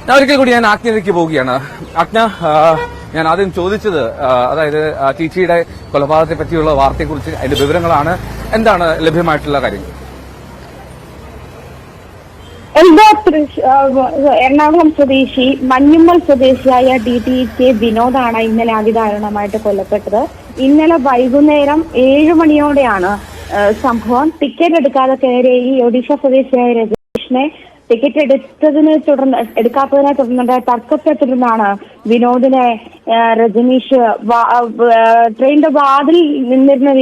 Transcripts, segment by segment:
ഞാൻ ഒരിക്കൽ കൂടി ഞാൻ ആജ്ഞയിലേക്ക് പോവുകയാണ്. ആജ്ഞ, ഞാൻ ആദ്യം ചോദിച്ചത് അതായത് ടീച്ചിയുടെ കൊലപാതകത്തെ പറ്റിയുള്ള വാർത്തയെക്കുറിച്ച് അതിന്റെ വിവരങ്ങളാണ്. എന്താണ് ലഭ്യമായിട്ടുള്ള കാര്യങ്ങൾ? എറണാകുളം സ്വദേശി മഞ്ഞുമ്മൽ സ്വദേശിയായ DTK വിനോദാണ് ഇന്നലെ അതിദാരുണമായിട്ട് കൊല്ലപ്പെട്ടത്. ഇന്നലെ വൈകുന്നേരം 7 മണിയോടെയാണ് സംഭവം. ടിക്കറ്റ് എടുക്കാതെ കയറിയ ഈ ഒഡീഷ സ്വദേശിയായ രജനീഷിനെ ടിക്കറ്റ് എടുക്കാത്തതിനെ തുടർന്നുണ്ടായ തർക്കത്തെ തുടർന്നാണ് വിനോദിനെ രജനീഷ് ട്രെയിനിന്റെ വാതിൽ നിന്നിരുന്ന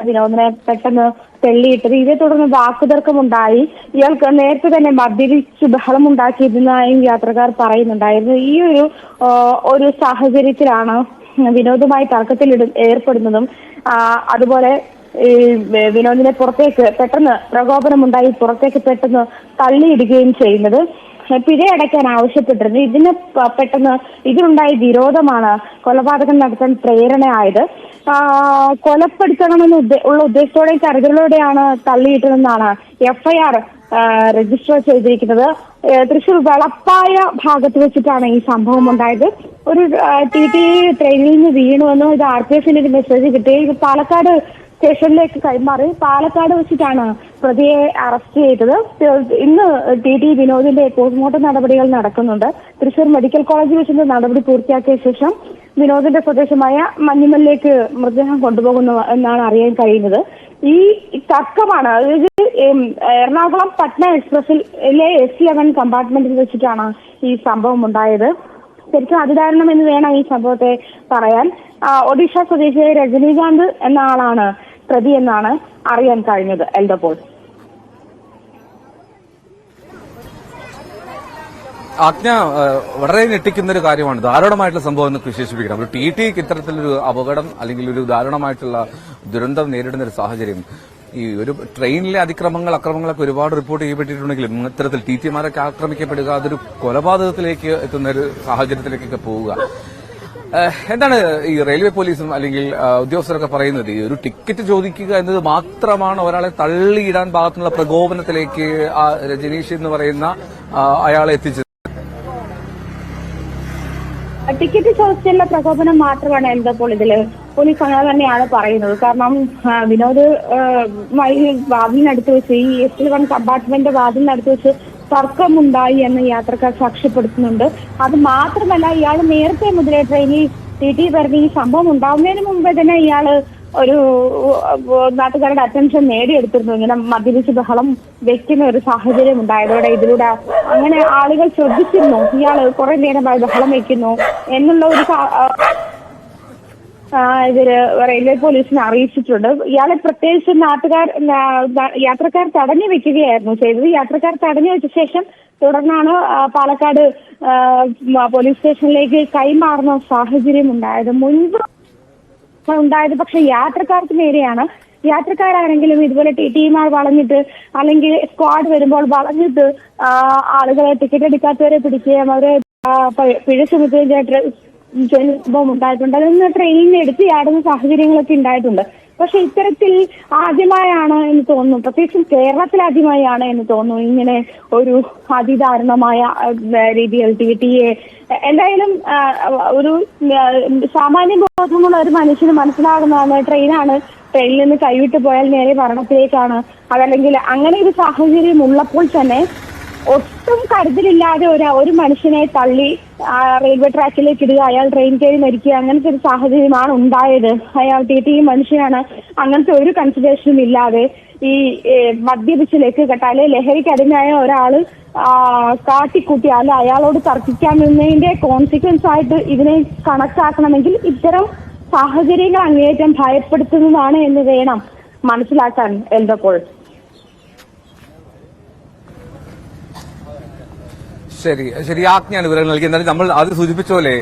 വിനോദിനെ പെട്ടെന്ന് തെള്ളിയിട്ടത്. ഇതേ തുടർന്ന് വാക്കുതർക്കമുണ്ടായി. ഇയാൾക്ക് നേരത്തെ തന്നെ മദ്യപിച്ച് ബഹളമുണ്ടാക്കിയിരുന്നതായും യാത്രക്കാർ പറയുന്നുണ്ടായിരുന്നു. ഈ ഒരു സാഹചര്യത്തിലാണ് വിനോദുമായി തർക്കത്തിൽ ഏർപ്പെടുന്നതും അതുപോലെ ഈ വിനോദിനെ പുറത്തേക്ക് പെട്ടെന്ന് പ്രകോപനമുണ്ടായി പുറത്തേക്ക് പെട്ടെന്ന് തള്ളിയിടുകയും ചെയ്യുന്നത്. പിഴയടയ്ക്കാൻ ആവശ്യപ്പെട്ടിരുന്നു. ഇതിനുണ്ടായ വിരോധമാണ് കൊലപാതകം നടത്താൻ പ്രേരണയായത്. കൊലപ്പെടുത്തണമെന്ന് ഉള്ള ഉദ്ദേശത്തോടെയും കരുതലോടെയാണ് തള്ളിയിട്ടതെന്നാണ് FIR രജിസ്റ്റർ ചെയ്തിരിക്കുന്നത്. തൃശൂർ വളപ്പായ ഭാഗത്ത് വെച്ചിട്ടാണ് ഈ സംഭവം ഉണ്ടായത്. ഒരു TT ട്രെയിനിൽ നിന്ന് വീണുവെന്നും ഇത് RPFന്റെ ഒരു മെസ്സേജ് കിട്ടി. ഇത് പാലക്കാട് സ്റ്റേഷനിലേക്ക് കൈമാറി. പാലക്കാട് വെച്ചിട്ടാണ് പ്രതിയെ അറസ്റ്റ് ചെയ്തത്. ഇന്ന് TT വിനോദിന്റെ പോസ്റ്റ്മോർട്ടം നടപടികൾ നടക്കുന്നുണ്ട്. തൃശൂർ മെഡിക്കൽ കോളേജിൽ വെച്ച് നടപടി പൂർത്തിയാക്കിയ ശേഷം വിനോദിന്റെ സ്വദേശമായ മഞ്ഞുമലിലേക്ക് മൃതദേഹം കൊണ്ടുപോകുന്നു എന്നാണ് അറിയാൻ കഴിയുന്നത്. ഈ തർക്കമാണ്, അതായത് എറണാകുളം പട്ന എക്സ്പ്രസിലെ S11 കമ്പാർട്ട്മെന്റിൽ വെച്ചിട്ടാണ് ഈ സംഭവം ഉണ്ടായത്. ശരിക്കും അതിദാരുണം എന്ന് വേണം ഈ സംഭവത്തെ പറയാൻ. ഒഡീഷ സ്വദേശിയായ രജനീകാന്ത് എന്ന ആളാണ് പ്രതി എന്നാണ് അറിയാൻ കഴിഞ്ഞത്. എൽദപ്പോൾ ആജ്ഞ, വളരെ ഞെട്ടിക്കുന്ന ഒരു കാര്യമാണ്. ദാരുണമായിട്ടുള്ള സംഭവം എന്ന് വിശേഷിപ്പിക്കണം. ഒരു TTക്ക് ഇത്തരത്തിലൊരു അപകടം അല്ലെങ്കിൽ ഒരു ദാരുണമായിട്ടുള്ള ദുരന്തം നേരിടുന്ന ഒരു സാഹചര്യം, ഈ ഒരു ട്രെയിനിലെ അക്രമങ്ങളൊക്കെ ഒരുപാട് റിപ്പോർട്ട് ചെയ്യപ്പെട്ടിട്ടുണ്ടെങ്കിലും ഇത്തരത്തിൽ TTമാരൊക്കെ ആക്രമിക്കപ്പെടുക, അതൊരു കൊലപാതകത്തിലേക്ക് എത്തുന്ന ഒരു സാഹചര്യത്തിലേക്കൊക്കെ പോവുക. എന്താണ് ഈ റെയിൽവേ പോലീസും അല്ലെങ്കിൽ ഉദ്യോഗസ്ഥരൊക്കെ പറയുന്നത്? ഈ ഒരു ടിക്കറ്റ് ചോദിക്കുക എന്നത് മാത്രമാണ് ഒരാളെ തള്ളിയിടാൻ ഭാഗത്തുള്ള പ്രകോപനത്തിലേക്ക് ആ രജനീഷ് എന്ന് പറയുന്ന അയാളെ എത്തിച്ചത്? ടിക്കറ്റ് ചോദിച്ചുള്ള പ്രകോപനം മാത്രമാണ് എന്തപ്പോൾ ഇതില് പോലീസ് അങ്ങനെ തന്നെയാണ് പറയുന്നത്. കാരണം വിനോദ് വാതിലിനടുത്ത് വെച്ച് ഈ S11 കമ്പാർട്ട്മെന്റ് വാതിലിനടുത്ത് വെച്ച് തർക്കമുണ്ടായി എന്ന് യാത്രക്കാർ സാക്ഷ്യപ്പെടുത്തുന്നുണ്ട്. അത് മാത്രമല്ല, ഇയാൾ നേരത്തെ മുതലേ ട്രെയിനിൽ TT പറഞ്ഞ് ഈ സംഭവം ഉണ്ടാവുന്നതിന് മുമ്പേ തന്നെ ഇയാള് ഒരു നാട്ടുകാരുടെ അറ്റൻഷൻ നേടിയെടുത്തിരുന്നു. ഇങ്ങനെ മദ്യപിച്ച് ബഹളം വെക്കുന്ന ഒരു സാഹചര്യം ഉണ്ടായതോടെ ഇതിലൂടെ അങ്ങനെ ആളുകൾ ശ്രദ്ധിച്ചിരുന്നു. ഇയാള് കുറെ നേരമായി ബഹളം വെക്കുന്നു എന്നുള്ള ഒരു ഇവര് റെയിൽവേ പോലീസിനെ അറിയിച്ചിട്ടുണ്ട്. ഇയാളെ പ്രത്യേകിച്ച് യാത്രക്കാർ തടഞ്ഞു വെക്കുകയായിരുന്നു ചെയ്തത്. യാത്രക്കാർ തടഞ്ഞു വെച്ച ശേഷം തുടർന്നാണ് പാലക്കാട് പോലീസ് സ്റ്റേഷനിലേക്ക് കൈമാറുന്ന സാഹചര്യം ഉണ്ടായത്. മുൻപ് ഉണ്ടായത് പക്ഷെ യാത്രക്കാർക്ക് നേരെയാണ്. യാത്രക്കാരാണെങ്കിലും ഇതുപോലെ TTമാർ വളഞ്ഞിട്ട് അല്ലെങ്കിൽ സ്ക്വാഡ് വരുമ്പോൾ വളഞ്ഞിട്ട് ആളുകളെ ടിക്കറ്റ് എടുക്കാത്തവരെ പിടിക്കുകയും അവരെ പിഴ ചുമത്തുകയും സംഭവം ഉണ്ടായിട്ടുണ്ട്. അതൊന്ന് ട്രെയിനിൽ നിന്ന് എടുത്ത് ചാടുന്ന സാഹചര്യങ്ങളൊക്കെ ഉണ്ടായിട്ടുണ്ട്. പക്ഷെ ഇത്തരത്തിൽ ആദ്യമായാണ് എന്ന് തോന്നുന്നു, പ്രത്യേകിച്ചും കേരളത്തിൽ ആദ്യമായാണ് എന്ന് തോന്നുന്നു ഇങ്ങനെ ഒരു അതിദാരുണമായ രീതിയിൽ TTയെ എന്തായാലും ഒരു സാമാന്യ ബോധമുള്ള ഒരു മനുഷ്യന് മനസ്സിലാകുന്നതാണ് ട്രെയിനാണ്. ട്രെയിനിൽ നിന്ന് കൈവിട്ട് പോയാൽ നേരെ മരണത്തിലേക്കാണ്. അതല്ലെങ്കിൽ അങ്ങനെ ഒരു സാഹചര്യം ഉള്ളപ്പോൾ തന്നെ ഒട്ടും കരുതലില്ലാതെ ഒരു മനുഷ്യനെ തള്ളി റെയിൽവേ ട്രാക്കിലേക്ക് ഇടുക, അയാൾ ട്രെയിൻ കയറി മരിക്കുക, അങ്ങനത്തെ ഒരു സാഹചര്യമാണ് ഉണ്ടായത്. അയാൾ TT മനുഷ്യനാണ്, അങ്ങനത്തെ ഒരു കൺസിഡറേഷനും ഇല്ലാതെ ഈ മദ്യപിച്ചിലേക്ക് കെട്ടാല് ലഹരിക്ക് അടിമയായ ഒരാള് കാട്ടിക്കൂട്ടിയാൽ അയാളോട് തർക്കിക്കാൻ നിന്നതിന്റെ കോൺസിക്വൻസ് ആയിട്ട് ഇതിനെ കണക്കാക്കണമെങ്കിൽ ഇത്തരം സാഹചര്യങ്ങൾ അങ്ങേയറ്റം ഭയപ്പെടുത്തുന്നതാണ് എന്ന് വേണം മനസ്സിലാക്കാൻ. എൽദപ്പോൾ ശരി, ആജ്ഞയാണ് വിവരങ്ങൾ നൽകി. എന്നാലും നമ്മൾ അത് സൂചിപ്പിച്ച പോലെ